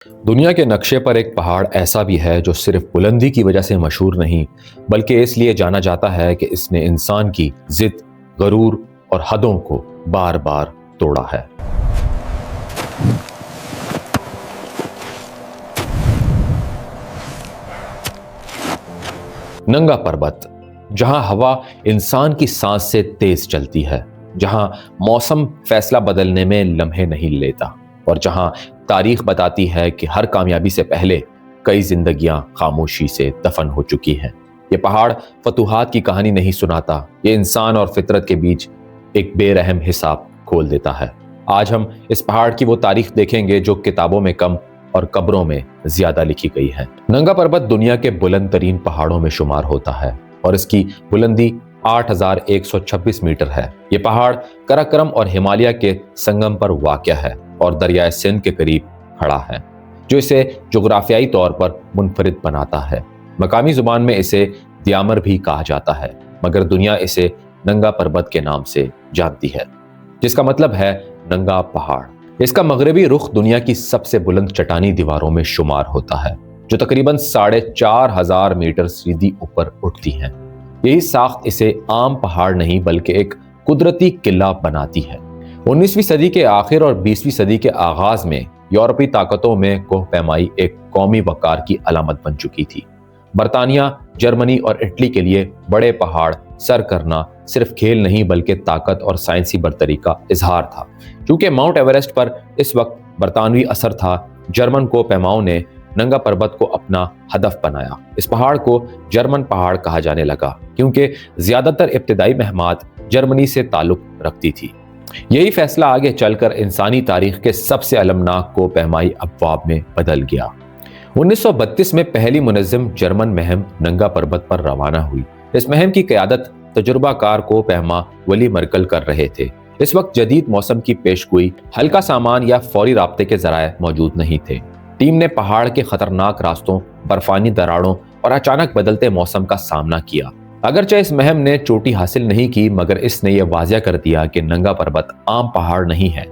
دنیا کے نقشے پر ایک پہاڑ ایسا بھی ہے جو صرف بلندی کی وجہ سے مشہور نہیں بلکہ اس لیے جانا جاتا ہے کہ اس نے انسان کی ضد، غرور اور حدوں کو بار بار توڑا ہے۔ ننگا پربت، جہاں ہوا انسان کی سانس سے تیز چلتی ہے، جہاں موسم فیصلہ بدلنے میں لمحے نہیں لیتا، اور جہاں تاریخ بتاتی ہے کہ ہر کامیابی سے پہلے کئی زندگیاں خاموشی سے دفن ہو چکی ہیں۔ یہ پہاڑ فتوحات کی کہانی نہیں سناتا، یہ انسان اور فطرت کے بیچ ایک بے رحم حساب کھول دیتا ہے۔ آج ہم اس پہاڑ کی وہ تاریخ دیکھیں گے جو کتابوں میں کم اور قبروں میں زیادہ لکھی گئی ہے۔ ننگا پربت دنیا کے بلند ترین پہاڑوں میں شمار ہوتا ہے اور اس کی بلندی 8126 میٹر ہے۔ یہ پہاڑ قراقرم اور ہمالیہ کے سنگم پر واقع ہے اور دریائے سندھ کے قریب کھڑا ہے، جو اسے جغرافیائی طور پر منفرد بناتا ہے۔ مقامی زبان میں اسے دیامر بھی کہا جاتا ہے، مگر دنیا اسے ننگا پربت کے نام سے جانتی ہے، جس کا مطلب ہے ننگا پہاڑ۔ اس کا مغربی رخ دنیا کی سب سے بلند چٹانی دیواروں میں شمار ہوتا ہے، جو تقریباً 4500 میٹر سیدھی اوپر اٹھتی ہیں۔ یہی ساخت اسے عام پہاڑ نہیں بلکہ ایک قدرتی قلعہ بناتی ہے۔ 19ویں صدی کے آخر اور 20ویں صدی کے آغاز میں یورپی طاقتوں میں کوہ پیمائی ایک قومی وقار کی علامت بن چکی تھی۔ برطانیہ، جرمنی اور اٹلی کے لیے بڑے پہاڑ سر کرنا صرف کھیل نہیں بلکہ طاقت اور سائنسی برتری کا اظہار تھا۔ چونکہ ماؤنٹ ایورسٹ پر اس وقت برطانوی اثر تھا، جرمن کوہ پیماؤں نے ننگا پربت کو اپنا ہدف بنایا۔ اس پہاڑ کو جرمن پہاڑ کہا جانے لگا کیونکہ زیادہ تر ابتدائی مہمات جرمنی سے تعلق رکھتی تھی۔ یہی فیصلہ آگے چل کر انسانی تاریخ کے سب سے المناک کوہ پیمائی ابواب میں بدل گیا۔ 1932 میں پہلی منظم جرمن مہم ننگا پربت پر روانہ ہوئی۔ اس مہم کی قیادت تجربہ کار کوہ پیما ولی مرکل کر رہے تھے۔ اس وقت جدید موسم کی پیشگوئی، ہلکا سامان یا فوری رابطے کے ذرائع موجود نہیں تھے۔ ٹیم نے پہاڑ کے خطرناک راستوں، برفانی دراڑوں اور اچانک بدلتے موسم کا سامنا کیا۔ اگرچہ اس مہم نے چوٹی حاصل نہیں کی، مگر اس نے یہ واضح کر دیا کہ ننگا پربت عام پہاڑ نہیں ہے۔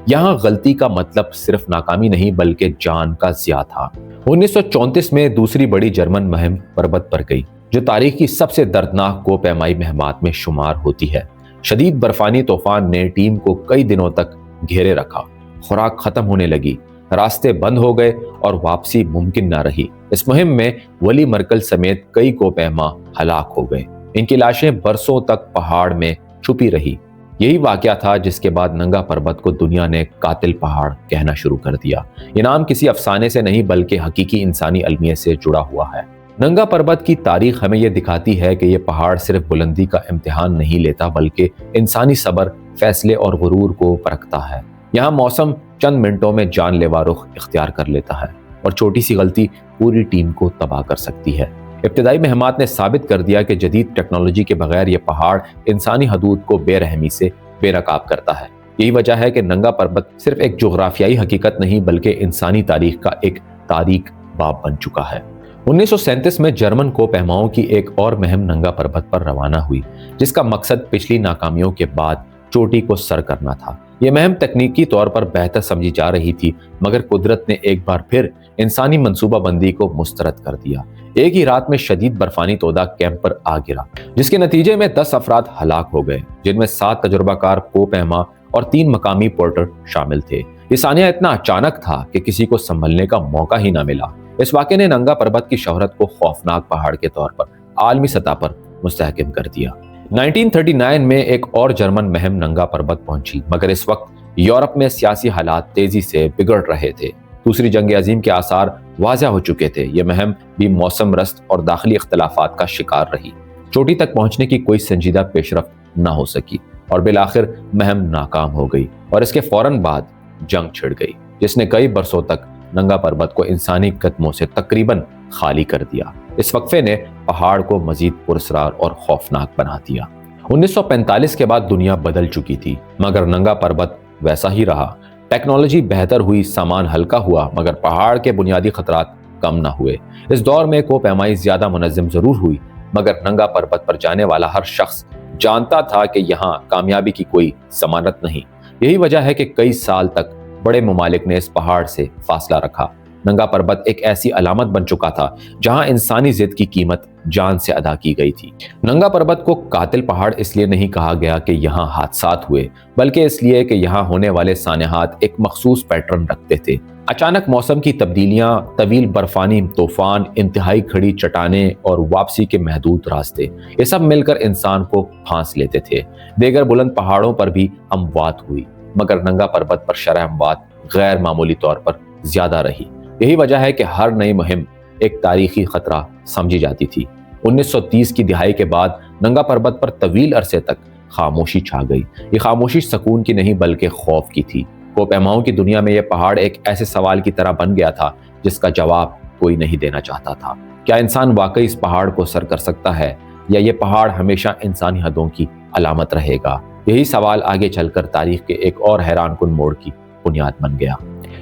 یہاں غلطی کا مطلب صرف ناکامی نہیں بلکہ جان کا ضیاع تھا۔ 1934 میں دوسری بڑی جرمن مہم پربت پر گئی، جو تاریخ کی سب سے دردناک کوہ پیمائی مہمات میں شمار ہوتی ہے۔ شدید برفانی طوفان نے ٹیم کو کئی دنوں تک گھیرے رکھا، خوراک ختم ہونے لگی، راستے بند ہو گئے اور واپسی ممکن نہ رہی۔ اس مہم میں ولی مرکل سمیت کئی کوہ پیما ہلاک ہو گئے۔ ان کی لاشیں برسوں تک پہاڑ میں چھپی رہی۔ یہی واقعہ تھا جس کے بعد ننگا پربت کو دنیا نے قاتل پہاڑ کہنا شروع کر دیا۔ یہ نام کسی افسانے سے نہیں بلکہ حقیقی انسانی المیہ سے جڑا ہوا ہے۔ ننگا پربت کی تاریخ ہمیں یہ دکھاتی ہے کہ یہ پہاڑ صرف بلندی کا امتحان نہیں لیتا بلکہ انسانی صبر، فیصلے اور غرور کو پرکھتا ہے۔ یہاں موسم چند منٹوں میں جان لیوا رخ اختیار کر لیتا ہے اور چھوٹی سی غلطی پوری ٹیم کو تباہ کر سکتی ہے۔ ابتدائی مہمات نے ثابت کر دیا کہ جدید ٹیکنالوجی کے بغیر یہ پہاڑ انسانی حدود کو بے رحمی سے بے نقاب کرتا ہے۔ یہی وجہ ہے کہ ننگا پربت صرف ایک جغرافیائی حقیقت نہیں بلکہ انسانی تاریخ کا ایک تاریک باب بن چکا ہے۔ 1937 میں جرمن کوہ پیماؤں کی ایک اور مہم ننگا پربت پر روانہ ہوئی، جس کا مقصد پچھلی ناکامیوں کے بعد چوٹی کو سر کرنا تھا۔ یہ مہم تکنیکی طور پر بہتر سمجھی جا رہی تھی، مگر قدرت نے ایک بار پھر انسانی منصوبہ بندی کو مسترد کر دیا۔ ایک ہی رات میں شدید برفانی تودہ کیمپ پر آ گرا، جس کے نتیجے میں 10 افراد ہلاک ہو گئے، جن میں 7 تجربہ کار کوہ پیما اور 3 مقامی پورٹر شامل تھے۔ یہ سانحہ اتنا اچانک تھا کہ کسی کو سنبھلنے کا موقع ہی نہ ملا۔ اس واقعے نے ننگا پربت کی شہرت کو خوفناک پہاڑ کے طور پر عالمی سطح پر مستحکم کر دیا۔ 1939 میں ایک اور جرمن مہم ننگا پربت پہنچی، مگر اس وقت یورپ میں سیاسی حالات تیزی سے بگڑ رہے تھے۔ دوسری جنگ عظیم کے آثار واضح ہو چکے تھے۔ یہ مہم بھی موسم رست اور داخلی اختلافات کا شکار رہی۔ چوٹی تک پہنچنے کی کوئی سنجیدہ پیش رفت نہ ہو سکی اور بالآخر مہم ناکام ہو گئی، اور اس کے فوراً بعد جنگ چھڑ گئی، جس نے کئی برسوں تک ننگا پربت کو انسانی قدموں سے تقریباً خالی کر دیا۔ اس وقفے نے پہاڑ کو مزید پراسرار اور خوفناک بنا دیا۔ 1945 کے بعد دنیا بدل چکی تھی، مگر ننگا پربت ویسا ہی رہا۔ ٹیکنالوجی بہتر ہوئی، سامان ہلکا ہوا، مگر پہاڑ کے بنیادی خطرات کم نہ ہوئے۔ اس دور میں کوہ پیمائی زیادہ منظم ضرور ہوئی، مگر ننگا پربت پر جانے والا ہر شخص جانتا تھا کہ یہاں کامیابی کی کوئی ضمانت نہیں۔ یہی وجہ ہے کہ کئی سال تک بڑے ممالک نے اس پہاڑ سے فاصلہ رکھا، ننگا پربت ایک ایسی علامت بن چکا تھا جہاں انسانی ضد کی قیمت جان سے ادا کی گئی تھی۔ ننگا پربت کو قاتل پہاڑ اس لیے نہیں کہا گیا کہ یہاں حادثات ہوئے، بلکہ اس لیے کہ یہاں ہونے والے سانحات ایک مخصوص پیٹرن رکھتے تھے۔ اچانک موسم کی تبدیلیاں، طویل برفانی طوفان، انتہائی کھڑی چٹانیں اور واپسی کے محدود راستے، یہ سب مل کر انسان کو پھانس لیتے تھے۔ دیگر بلند پہاڑوں پر بھی اموات ہوئی، مگر ننگا پربت پر شرح اموات غیر معمولی طور پر زیادہ رہی۔ یہی وجہ ہے کہ ہر نئی مہم ایک تاریخی خطرہ سمجھی جاتی تھی۔ 1930 کی دہائی کے بعد ننگا پربت پر طویل عرصے تک خاموشی چھا گئی۔ یہ خاموشی سکون کی نہیں بلکہ خوف کی تھی۔ کوہ پیماؤں کی دنیا میں یہ پہاڑ ایک ایسے سوال کی طرح بن گیا تھا جس کا جواب کوئی نہیں دینا چاہتا تھا۔ کیا انسان واقعی اس پہاڑ کو سر کر سکتا ہے، یا یہ پہاڑ ہمیشہ انسانی حدوں کی علامت رہے گا؟ یہی سوال آگے چل کر تاریخ کے ایک اور حیران کن موڑ کی بنیاد بن گیا۔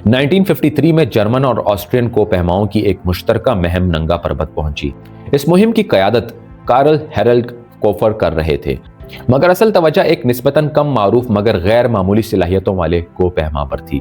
1953 میں جرمن اور آسٹرین کوہ پیماؤں کی ایک مشترکہ مہم ننگا پربت پہنچی۔ اس مہم کی قیادت کارل ہیرلڈ کوفر کر رہے تھے، مگر اصل توجہ ایک نسبتاً کم معروف مگر غیر معمولی صلاحیتوں والے کوہ پیما پر تھی،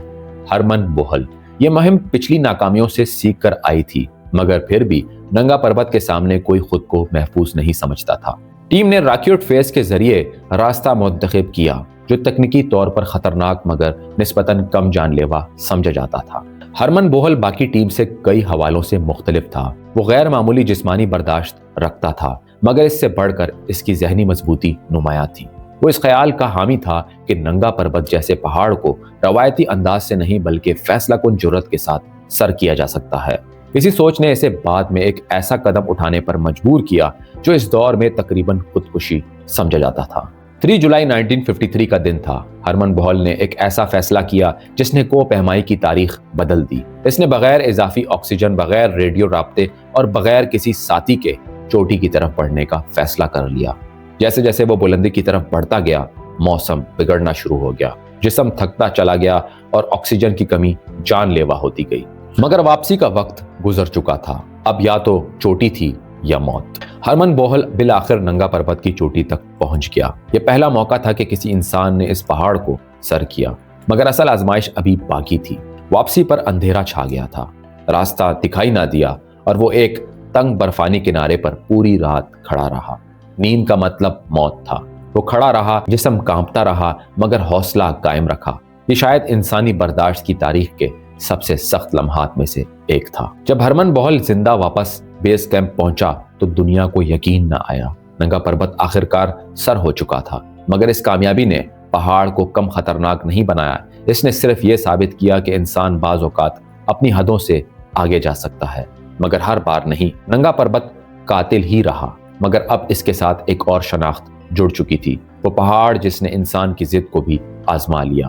ہرمن بوہل۔ یہ مہم پچھلی ناکامیوں سے سیکھ کر آئی تھی، مگر پھر بھی ننگا پربت کے سامنے کوئی خود کو محفوظ نہیں سمجھتا تھا۔ ٹیم نے راکیٹ فیس کے ذریعے راستہ منتخب کیا، جو تکنیکی طور پر خطرناک مگر نسبتاً کم جان لیوا سمجھا جاتا تھا۔ ہرمن بوہل باقی ٹیم سے کئی حوالوں سے مختلف تھا۔ وہ غیر معمولی جسمانی برداشت رکھتا تھا، مگر اس سے بڑھ کر اس کی ذہنی مضبوطی نمایاں تھی۔ وہ اس خیال کا حامی تھا کہ ننگا پربت جیسے پہاڑ کو روایتی انداز سے نہیں بلکہ فیصلہ کن جرات کے ساتھ سر کیا جا سکتا ہے۔ اسی سوچ نے اسے بعد میں ایک ایسا قدم اٹھانے پر مجبور کیا جو اس دور میں تقریباً خودکشی سمجھا جاتا تھا۔ 3 جولائی 1953 کا دن تھا۔ ہرمن بوہل نے ایک ایسا فیصلہ کیا جس نے کوہ پیمائی کی تاریخ بدل دی۔ اس نے بغیر اضافی آکسیجن، بغیر ریڈیو رابطے اور بغیر کسی ساتھی کے چوٹی کی طرف بڑھنے کا فیصلہ کر لیا۔ جیسے جیسے وہ بلندی کی طرف بڑھتا گیا، موسم بگڑنا شروع ہو گیا، جسم تھکتا چلا گیا اور آکسیجن کی کمی جان لیوا ہوتی گئی۔ مگر واپسی کا وقت گزر چکا تھا۔ اب یا تو چوٹی تھی یا موت۔ ہرمن بوہل بالآخر ننگا پربت کی چوٹی تک پہنچ گیا۔ یہ پہلا موقع تھا کہ کسی انسان نے اس پہاڑ کو سر کیا، مگر اصل آزمائش ابھی باقی تھی۔ واپسی پر اندھیرا چھا گیا تھا، راستہ دکھائی نہ دیا اور وہ ایک تنگ برفانی کنارے پر پوری رات کھڑا رہا۔ نیند کا مطلب موت تھا۔ وہ کھڑا رہا، جسم کانپتا رہا، مگر حوصلہ قائم رکھا۔ یہ شاید انسانی برداشت کی تاریخ کے سب سے سخت لمحات میں سے ایک تھا۔ جب ہرمن بوہل زندہ واپس بیس کیمپ پہنچا تو دنیا کو یقین نہ آیا۔ ننگا پربت آخرکار سر ہو چکا تھا، مگر اس کامیابی نے پہاڑ کو کم خطرناک نہیں بنایا۔ اس نے صرف یہ ثابت کیا کہ انسان بعض اوقات اپنی حدوں سے آگے جا سکتا ہے، مگر ہر بار نہیں۔ ننگا پربت قاتل ہی رہا، مگر اب اس کے ساتھ ایک اور شناخت جڑ چکی تھی، وہ پہاڑ جس نے انسان کی ضد کو بھی آزما لیا۔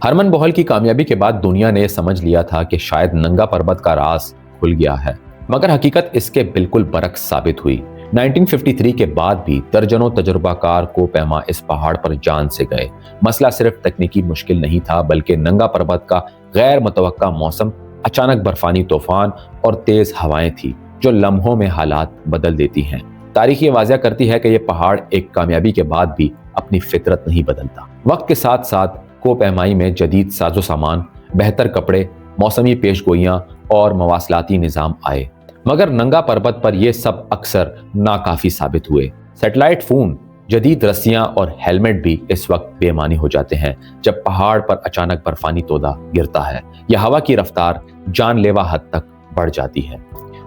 ہرمن بوہل کی کامیابی کے بعد دنیا نے سمجھ لیا تھا کہ شاید ننگا پربت کا راز کھل گیا ہے، مگر حقیقت اس کے بالکل برعکس ثابت ہوئی۔ 1953 کے بعد بھی درجنوں تجربہ کار کوہ پیما اس پہاڑ پر جان سے گئے۔ مسئلہ صرف تکنیکی مشکل نہیں تھا، بلکہ ننگا پربت کا غیر متوقع موسم، اچانک برفانی طوفان اور تیز ہوائیں تھی جو لمحوں میں حالات بدل دیتی ہیں۔ تاریخ یہ واضح کرتی ہے کہ یہ پہاڑ ایک کامیابی کے بعد بھی اپنی فطرت نہیں بدلتا۔ وقت کے ساتھ ساتھ کوہ پیمائی میں جدید ساز و سامان، بہتر کپڑے، موسمی پیش گوئیاں اور مواصلاتی نظام آئے، مگر ننگا پربت پر یہ سب اکثر ناکافی ثابت ہوئے۔ سیٹلائٹ فون، جدید رسیاں اور ہیلمٹ بھی اس وقت بے معنی ہو جاتے ہیں جب پہاڑ پر اچانک برفانی تودہ گرتا ہے یا ہوا کی رفتار جان لیوا حد تک بڑھ جاتی ہے۔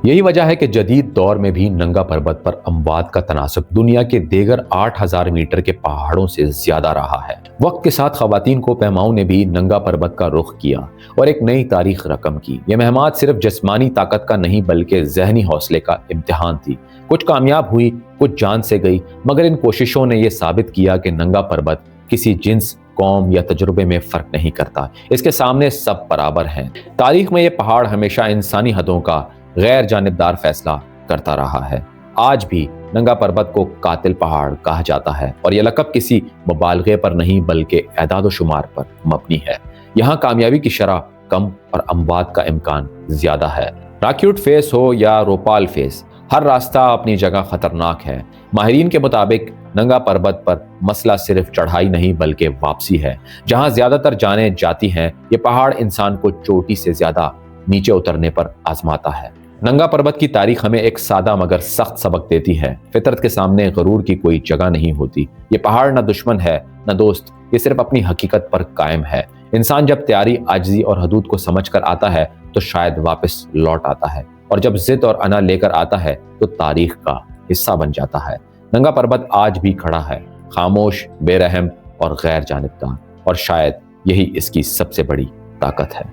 یہی وجہ ہے کہ جدید دور میں بھی ننگا پربت پر اموات کا تناسب دنیا کے دیگر 8000 میٹر کے پہاڑوں سے زیادہ رہا ہے۔ وقت کے ساتھ خواتین کوہ پیماؤں نے بھی ننگا پربت کا رخ کیا اور ایک نئی تاریخ رقم کی۔ یہ مہمات صرف جسمانی طاقت کا نہیں بلکہ ذہنی حوصلے کا امتحان تھی۔ کچھ کامیاب ہوئی، کچھ جان سے گئی، مگر ان کوششوں نے یہ ثابت کیا کہ ننگا پربت کسی جنس، قوم یا تجربے میں فرق نہیں کرتا۔ اس کے سامنے سب برابر ہیں۔ تاریخ میں یہ پہاڑ ہمیشہ انسانی حدوں کا غیر جانبدار فیصلہ کرتا رہا ہے۔ آج بھی ننگا پربت کو قاتل پہاڑ کہا جاتا ہے، اور یہ لقب کسی مبالغے پر نہیں بلکہ اعداد و شمار پر مبنی ہے۔ یہاں کامیابی کی شرح کم اور اموات کا امکان زیادہ ہے۔ راکیٹ فیس ہو یا روپال فیس، ہر راستہ اپنی جگہ خطرناک ہے۔ ماہرین کے مطابق ننگا پربت پر مسئلہ صرف چڑھائی نہیں بلکہ واپسی ہے۔ جہاں زیادہ تر جانیں جاتی ہیں، یہ پہاڑ انسان کو چوٹی سے زیادہ نیچے اترنے پر آزماتا ہے۔ ننگا پربت کی تاریخ ہمیں ایک سادہ مگر سخت سبق دیتی ہے۔ فطرت کے سامنے غرور کی کوئی جگہ نہیں ہوتی۔ یہ پہاڑ نہ دشمن ہے نہ دوست، یہ صرف اپنی حقیقت پر قائم ہے۔ انسان جب تیاری، عاجزی اور حدود کو سمجھ کر آتا ہے تو شاید واپس لوٹ آتا ہے، اور جب ضد اور انا لے کر آتا ہے تو تاریخ کا حصہ بن جاتا ہے۔ ننگا پربت آج بھی کھڑا ہے، خاموش، بے رحم اور غیر جانبدار، اور شاید یہی اس کی سب سے بڑی طاقت ہے۔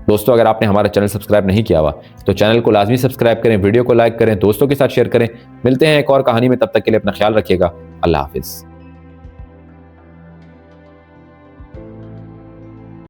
دوستو، اگر آپ نے ہمارا چینل سبسکرائب نہیں کیا ہوا تو چینل کو لازمی سبسکرائب کریں، ویڈیو کو لائک کریں، دوستوں کے ساتھ شیئر کریں۔ ملتے ہیں ایک اور کہانی میں، تب تک کے لیے اپنا خیال رکھیے گا۔ اللہ حافظ۔